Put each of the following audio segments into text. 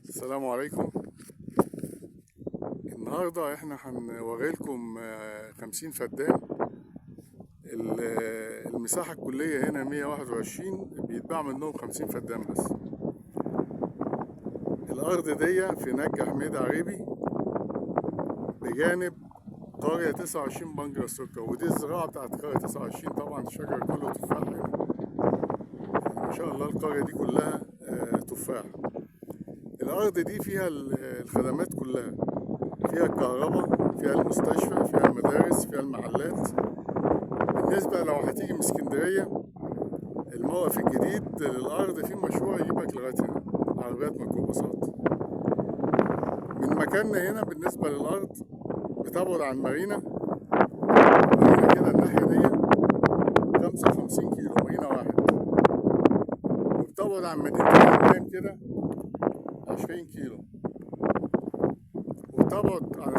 السلام عليكم. النهاردة احنا هنوري لكم 50 فدان. المساحة الكلية هنا 121، بيتباع منهم 50 فدان بس. الأرض دي في نجع حميد عريبي بجانب قرية 29 بنجر السكر، ودي الزراعة بتاعت قرية 29. طبعا الشجر كله تفاح هنا، ما شاء الله القرية دي كلها تفاح. الأرض دي فيها الخدمات كلها، فيها الكهرباء، فيها المستشفى، فيها المدارس، فيها المحلات. بالنسبة لو هتيجي من اسكندرية، الموقف الجديد للأرض فيه مشروع يجيبك لغاية هنا، عربيات ميكروباصات. من مكاننا هنا بالنسبة للأرض بتبعد عن مارينا كده الناحية دي 55 كيلو، مارينا واحد. وبتبعد عن مدينة الحمام كده 20 كيلو، وبتبعد عن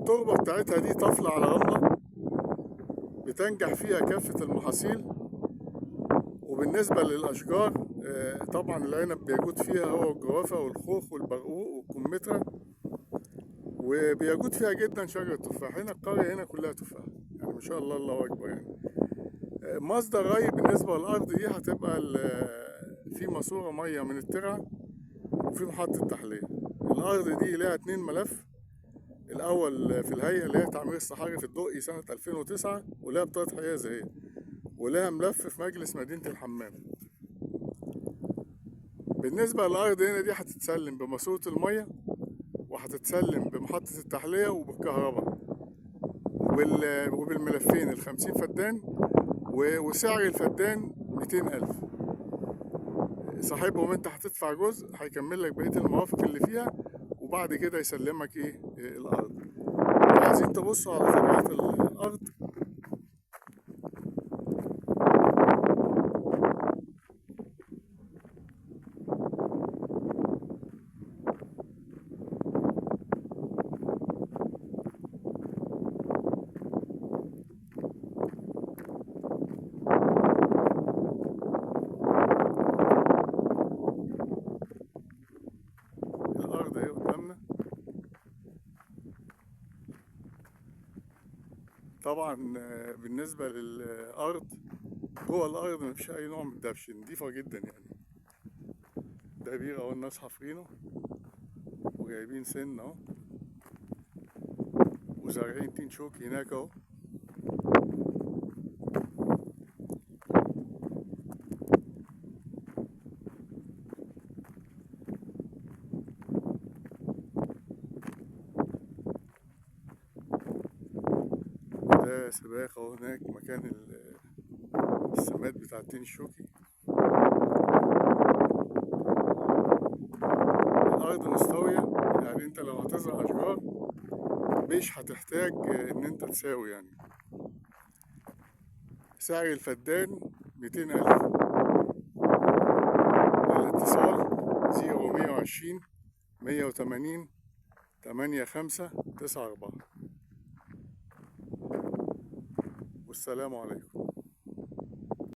التربة بتاعتها دي طافلة على رملة بتنجح فيها كافة المحاصيل. وبالنسبة للأشجار، طبعا العنب بيجود فيها هو الجوافة والخوخ والبرقوق والكمثرى، وبيجود فيها جدا شجر التفاح. هنا القرية هنا كلها تفاح، يعني ما شاء الله الله أكبر. يعني مصدر ري بالنسبة للأرض دي هتبقى في ماسورة مية من الترعة، وفي محطة تحلية. الأرض دي لها 2 ملف، الأول في الهيئة اللي هي تعمير الصحاري في الدقي سنة 2009، ولها بطاقة حياة زي، ولها ملف في مجلس مدينة الحمام. بالنسبة للأرض هنا دي هتتسلم بماسورة المية، وهتتسلم بمحطة التحلية وبالكهرباء، وبالملفين 50 فدان، وسعر الفدان 200,000. صاحبهم انت هتدفع جزء هيكمل لك بقية الموافق اللي فيها، وبعد كده يسلمك الأرض. عايزين تبصوا على طبيعة الأرض. الأرض اهي قدامنا. طبعا بالنسبة للأرض، جوه الأرض مفيش أي نوع من الدبش، نضيفة جدا يعني. ده بير أهو الناس حافرينه وجايبين سن أهو، وزارعين تين شوكي هناك أهو. ده سباق أهو هناك مكان السماد بتاع التين الشوكي. الأرض مستوية، يعني أنت لو هتزرع أشجار مش هتحتاج إن أنت تساوي يعني. سعر الفدان 200,000. الاتصال 0120 180 8594. والسلام عليكم.